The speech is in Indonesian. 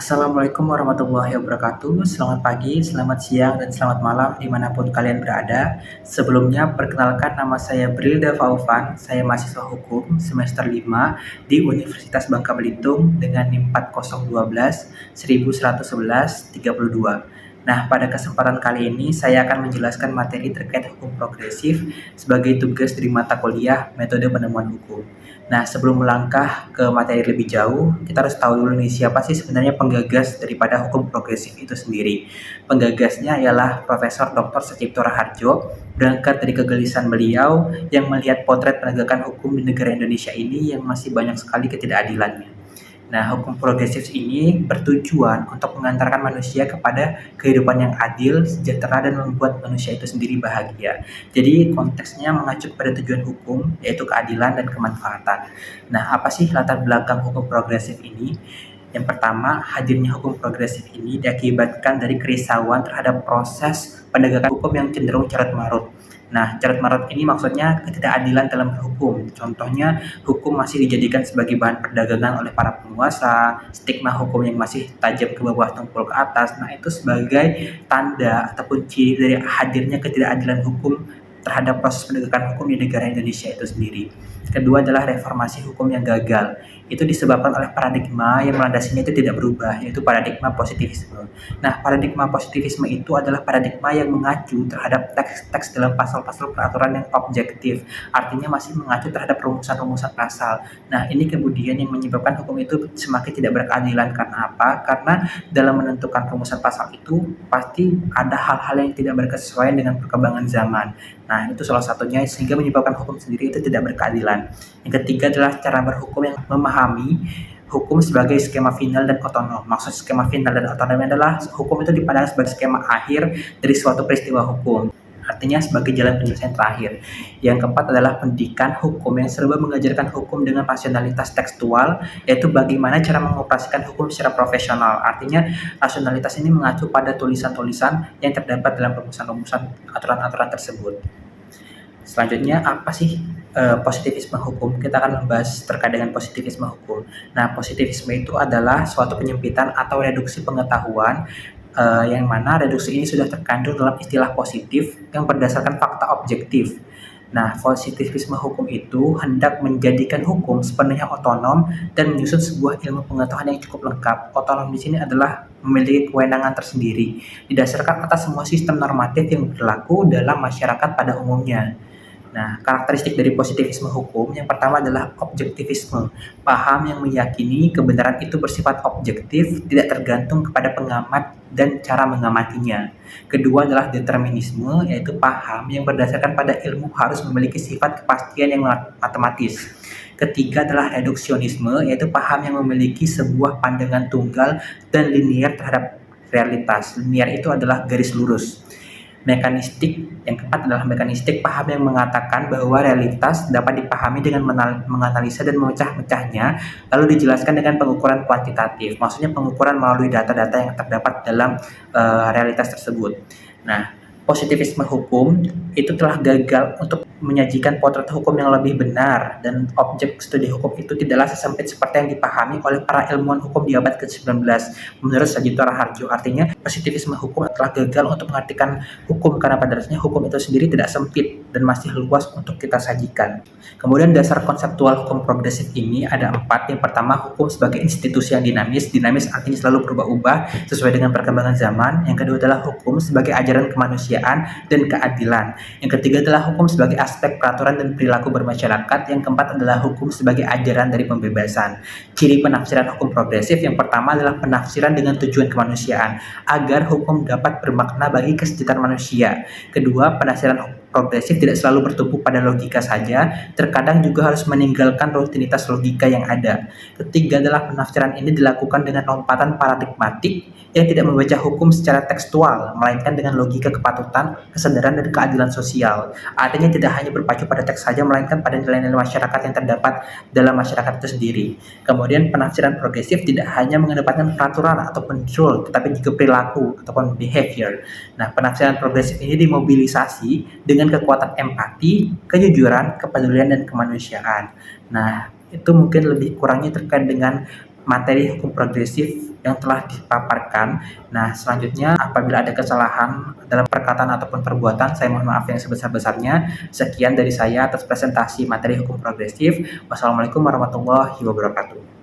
Assalamualaikum warahmatullahi wabarakatuh. Selamat pagi, selamat siang, dan selamat malam dimanapun kalian berada. Sebelumnya, perkenalkan nama saya Brilda Faufan. Saya mahasiswa hukum semester 5 di Universitas Bangka Belitung dengan NIM 4012 1111 32. Nah, pada kesempatan kali ini saya akan menjelaskan materi terkait hukum progresif sebagai tugas dari mata kuliah Metode Penemuan Hukum. Nah, sebelum melangkah ke materi lebih jauh, kita harus tahu dulu nih siapa sih sebenarnya penggagas daripada hukum progresif itu sendiri. Penggagasnya ialah Profesor Dr. Sucipto Raharjo, berangkat dari kegelisahan beliau yang melihat potret penegakan hukum di negara Indonesia ini yang masih banyak sekali ketidakadilannya. Nah, hukum progresif ini bertujuan untuk mengantarkan manusia kepada kehidupan yang adil, sejahtera, dan membuat manusia itu sendiri bahagia. Jadi, konteksnya mengacu pada tujuan hukum, yaitu keadilan dan kemanfaatan. Nah, apa sih latar belakang hukum progresif ini? Yang pertama, hadirnya hukum progresif ini diakibatkan dari kerisauan terhadap proses penegakan hukum yang cenderung carut-marut. Nah, carut-marut ini maksudnya ketidakadilan dalam berhukum. Contohnya, hukum masih dijadikan sebagai bahan perdagangan oleh para penguasa, stigma hukum yang masih tajam ke bawah tumpul ke atas. Nah, itu sebagai tanda ataupun ciri dari hadirnya ketidakadilan hukum terhadap proses penegakan hukum di negara Indonesia itu sendiri. Kedua adalah reformasi hukum yang gagal. Itu disebabkan oleh paradigma yang melandasinya itu tidak berubah, yaitu paradigma positivisme. Nah, paradigma positivisme itu adalah paradigma yang mengacu terhadap teks-teks dalam pasal-pasal peraturan yang objektif, artinya masih mengacu terhadap rumusan-rumusan pasal. Nah, ini kemudian yang menyebabkan hukum itu semakin tidak berkeadilan. Karena apa? Karena dalam menentukan rumusan pasal itu pasti ada hal-hal yang tidak berkesesuaian dengan perkembangan zaman. Nah, itu salah satunya sehingga menyebabkan hukum sendiri itu tidak berkeadilan. Yang ketiga adalah cara berhukum yang memahami hukum sebagai skema final dan otonom. Maksud skema final dan otonom adalah hukum itu dipandang sebagai skema akhir dari suatu peristiwa hukum. Artinya sebagai jalan penyelesaian terakhir. Yang keempat adalah pendidikan hukum yang serba mengajarkan hukum dengan rasionalitas tekstual, yaitu bagaimana cara mengoperasikan hukum secara profesional. Artinya rasionalitas ini mengacu pada tulisan-tulisan yang terdapat dalam rumusan-rumusan aturan-aturan tersebut. Selanjutnya, apa sih positivisme hukum? Kita akan membahas terkait dengan positivisme hukum. Nah, positivisme itu adalah suatu penyempitan atau reduksi pengetahuan yang mana reduksi ini sudah terkandung dalam istilah positif yang berdasarkan fakta objektif. Nah, positivisme hukum itu hendak menjadikan hukum sepenuhnya otonom dan menyusun sebuah ilmu pengetahuan yang cukup lengkap. Otonom di sini adalah memiliki kewenangan tersendiri, didasarkan atas semua sistem normatif yang berlaku dalam masyarakat pada umumnya. Nah, karakteristik dari positivisme hukum yang pertama adalah objektivisme, paham yang meyakini kebenaran itu bersifat objektif, tidak tergantung kepada pengamat dan cara mengamatinya. Kedua adalah determinisme, yaitu paham yang berdasarkan pada ilmu harus memiliki sifat kepastian yang matematis. Ketiga adalah reduksionisme, yaitu paham yang memiliki sebuah pandangan tunggal dan linier terhadap realitas. Linier itu adalah garis lurus. Mekanistik, yang keempat adalah mekanistik, paham yang mengatakan bahwa realitas dapat dipahami dengan menganalisa dan memecah-mecahnya, lalu dijelaskan dengan pengukuran kuantitatif, maksudnya pengukuran melalui data-data yang terdapat dalam realitas tersebut. Nah, positivisme hukum itu telah gagal untuk menyajikan potret hukum yang lebih benar, dan objek studi hukum itu tidaklah sesempit seperti yang dipahami oleh para ilmuwan hukum di abad ke-19 menurut Sucipto Raharjo. Artinya positivisme hukum telah gagal untuk mengartikan hukum karena pada dasarnya hukum itu sendiri tidak sempit dan masih luas untuk kita sajikan. Kemudian dasar konseptual hukum progresif ini ada 4. Yang pertama, hukum sebagai institusi yang dinamis. Dinamis artinya selalu berubah-ubah sesuai dengan perkembangan zaman. Yang kedua adalah hukum sebagai ajaran kemanusiaan dan keadilan. Yang ketiga adalah hukum sebagai aspek peraturan dan perilaku bermasyarakat. Yang keempat adalah hukum sebagai ajaran dari pembebasan. Ciri penafsiran hukum progresif yang pertama adalah penafsiran dengan tujuan kemanusiaan agar hukum dapat bermakna bagi kesejahteraan manusia. Kedua, penafsiran hukum progresif tidak selalu bertumpu pada logika saja, terkadang juga harus meninggalkan rutinitas logika yang ada. Ketiga adalah penafsiran ini dilakukan dengan lompatan paradigmatik yang tidak membaca hukum secara tekstual, melainkan dengan logika kepatutan, kesadaran, dan keadilan sosial. Artinya tidak hanya berpacu pada teks saja, melainkan pada nilai-nilai masyarakat yang terdapat dalam masyarakat itu sendiri. Kemudian penafsiran progresif tidak hanya mengedepankan peraturan ataupun rule, tetapi juga perilaku ataupun behavior. Nah, penafsiran progresif ini dimobilisasi dengan kekuatan empati, kejujuran, kepedulian, dan kemanusiaan. Nah, itu mungkin lebih kurangnya terkait dengan materi hukum progresif yang telah dipaparkan. Nah, selanjutnya apabila ada kesalahan dalam perkataan ataupun perbuatan, saya mohon maaf yang sebesar-besarnya. Sekian dari saya atas presentasi materi hukum progresif. Wassalamualaikum warahmatullahi wabarakatuh.